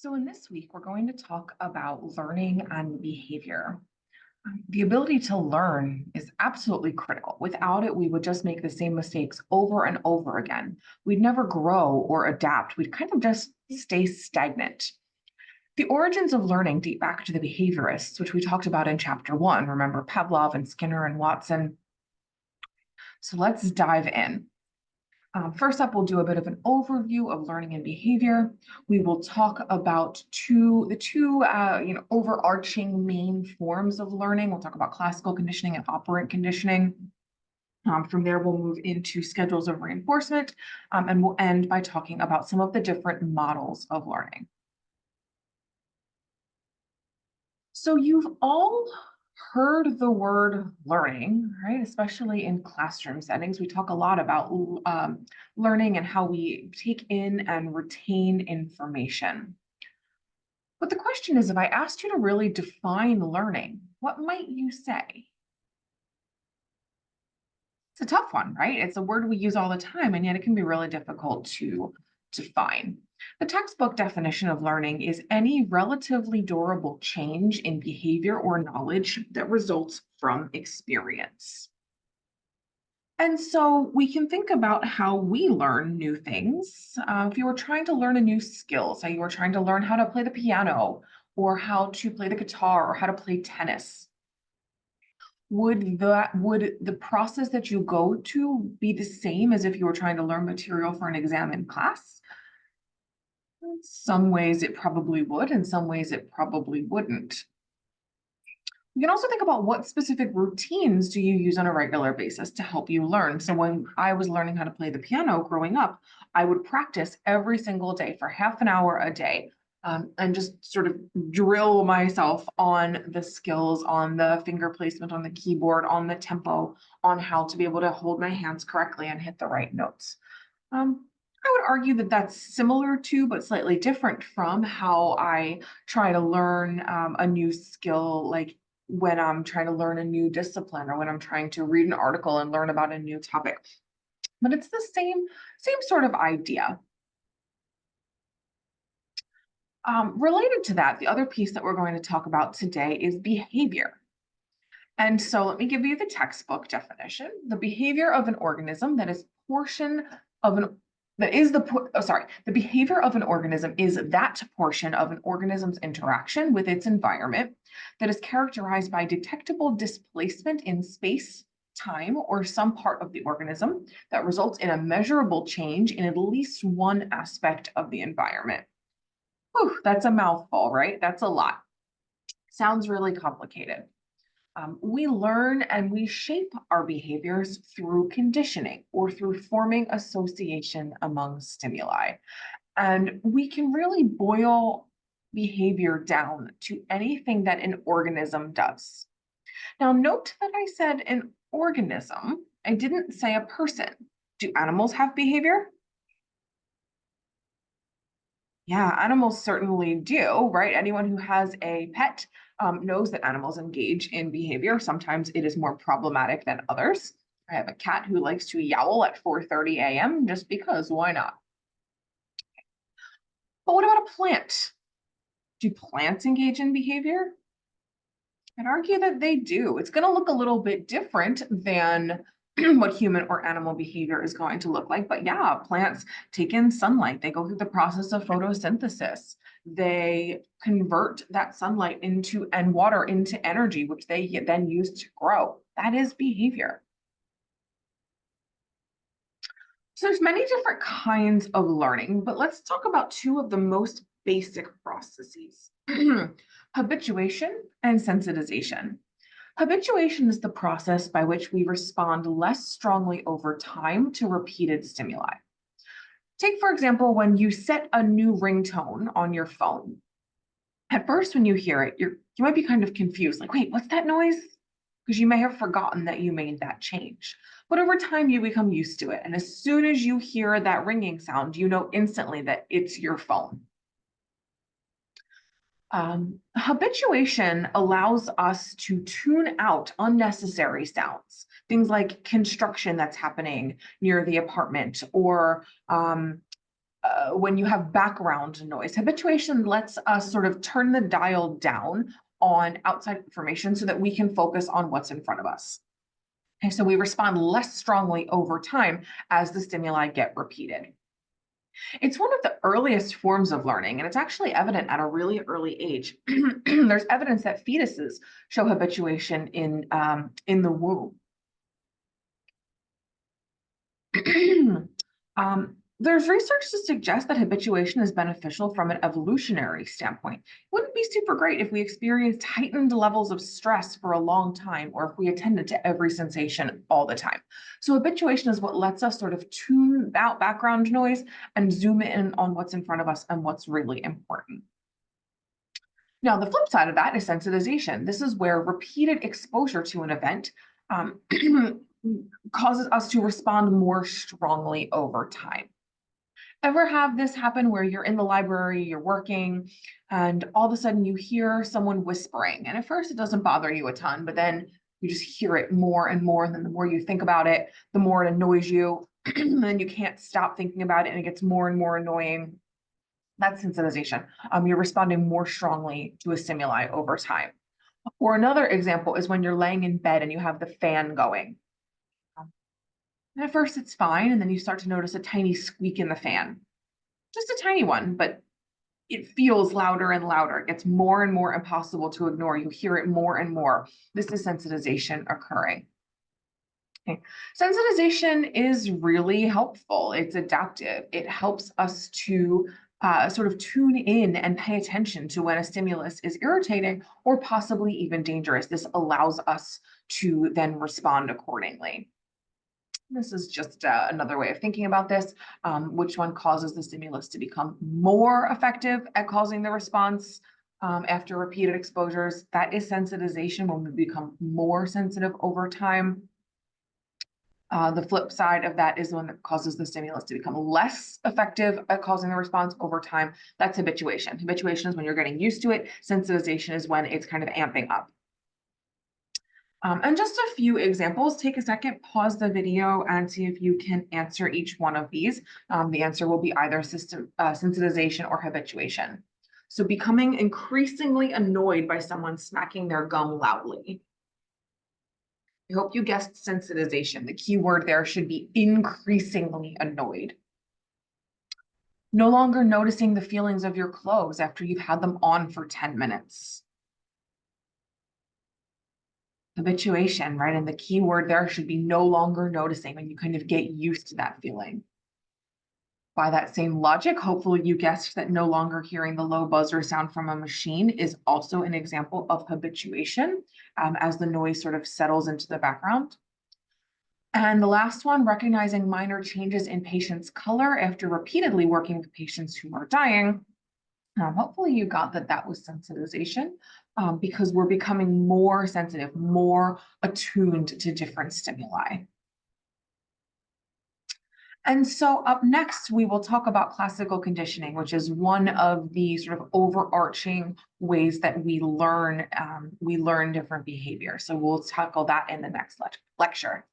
So, in this week, we're going to talk about learning and behavior. The ability to learn is absolutely critical. Without it, we would just make the same mistakes over and over again. We'd never grow or adapt. We'd kind of just stay stagnant. The origins of learning date back to the behaviorists, which we talked about in chapter one. Remember Pavlov and Skinner and Watson? So, let's dive in. First up, we'll do a bit of an overview of learning and behavior. We will talk about the two overarching main forms of learning. We'll talk about classical conditioning and operant conditioning. From there, we'll move into schedules of reinforcement, and we'll end by talking about some of the different models of learning. So you've all heard the word learning, right? Especially in classroom settings. We talk a lot about learning and how we take in and retain information. But the question is, if I asked you to really define learning, what might you say? It's a tough one, right? It's a word we use all the time, and yet it can be really difficult to define. The textbook definition of learning is any relatively durable change in behavior or knowledge that results from experience. And so we can think about how we learn new things. If you were trying to learn a new skill, say you were trying to learn how to play the piano or how to play the guitar or how to play tennis, would the process that you go to be the same as if you were trying to learn material for an exam in class? In some ways it probably would, in some ways it probably wouldn't. You can also think about what specific routines do you use on a regular basis to help you learn. So when I was learning how to play the piano growing up, I would practice every single day for half an hour a day, and just sort of drill myself on the skills, on the finger placement on the keyboard, on the tempo, on how to be able to hold my hands correctly and hit the right notes. I would argue that that's similar to, but slightly different from how I try to learn a new skill, like when I'm trying to learn a new discipline or when I'm trying to read an article and learn about a new topic. But it's the same sort of idea. Related to that, the other piece that we're going to talk about today is behavior. And so let me give you the textbook definition. The behavior of an organism that is portion of an that is the behavior of an organism is that portion of an organism's interaction with its environment that is characterized by detectable displacement in space, time, or some part of the organism that results in a measurable change in at least one aspect of the environment. Whew, that's a mouthful, right? That's a lot. Sounds really complicated. We learn and we shape our behaviors through conditioning or through forming association among stimuli. And we can really boil behavior down to anything that an organism does. Now, note that I said an organism, I didn't say a person. Do animals have behavior? Yeah, animals certainly do, right? Anyone who has a pet knows that animals engage in behavior. Sometimes it is more problematic than others. I have a cat who likes to yowl at 4:30 a.m. just because, why not? But what about a plant? Do plants engage in behavior? I'd argue that they do. It's going to look a little bit different than what human or animal behavior is going to look like. But yeah, plants take in sunlight. They go through the process of photosynthesis. They convert that sunlight into and water into energy, which they then use to grow. That is behavior. So there's many different kinds of learning, but let's talk about two of the most basic processes: habituation and sensitization. Habituation is the process by which we respond less strongly over time to repeated stimuli. Take, for example, when you set a new ringtone on your phone. At first, when you hear it, you might be kind of confused, like, wait, what's that noise? Because you may have forgotten that you made that change. But over time, you become used to it. And as soon as you hear that ringing sound, you know instantly that it's your phone. Habituation allows us to tune out unnecessary sounds, things like construction that's happening near the apartment or when you have background noise. Habituation lets us sort of turn the dial down on outside information so that we can focus on what's in front of us. And so we respond less strongly over time as the stimuli get repeated. It's one of the earliest forms of learning, and it's actually evident at a really early age. There's evidence that fetuses show habituation in the womb. There's research to suggest that habituation is beneficial from an evolutionary standpoint. It wouldn't be super great if we experienced heightened levels of stress for a long time, or if we attended to every sensation all the time. So habituation is what lets us sort of tune out background noise and zoom in on what's in front of us and what's really important. Now, the flip side of that is sensitization. This is where repeated exposure to an event um, causes us to respond more strongly over time. Ever have this happen where you're in the library, you're working, and all of a sudden you hear someone whispering? And at first it doesn't bother you a ton, but then you just hear it more and more. And then the more you think about it, the more it annoys you. And then you can't stop thinking about it, and it gets more and more annoying. That's sensitization. You're responding more strongly to a stimuli over time. Or another example is when you're laying in bed and you have the fan going. And at first it's fine, and then you start to notice a tiny squeak in the fan. Just a tiny one, but it feels louder and louder. It gets more and more impossible to ignore. You hear it more and more. This is sensitization occurring. Okay. Sensitization is really helpful. It's adaptive. It helps us to sort of tune in and pay attention to when a stimulus is irritating or possibly even dangerous. This allows us to then respond accordingly. This is just another way of thinking about this. Which one causes the stimulus to become more effective at causing the response after repeated exposures? That is sensitization, when we become more sensitive over time. The flip side of that is the one that causes the stimulus to become less effective at causing the response over time. That's habituation. Habituation is when you're getting used to it. Sensitization is when it's kind of amping up. And just a few examples. Take a second, pause the video, and see if you can answer each one of these. The answer will be either sensitization or habituation. So becoming increasingly annoyed by someone smacking their gum loudly. I hope you guessed sensitization. The key word there should be increasingly annoyed. No longer noticing the feelings of your clothes after you've had them on for 10 minutes. Habituation, right? And the key word there should be no longer noticing, when you kind of get used to that feeling. By that same logic, hopefully you guessed that no longer hearing the low buzzer sound from a machine is also an example of habituation, as the noise sort of settles into the background. And the last one, recognizing minor changes in patients' color after repeatedly working with patients who are dying. Hopefully you got that that was sensitization, because we're becoming more sensitive, more attuned to different stimuli. And so up next, we will talk about classical conditioning, which is one of the sort of overarching ways that we learn different behavior. So we'll tackle that in the next lecture.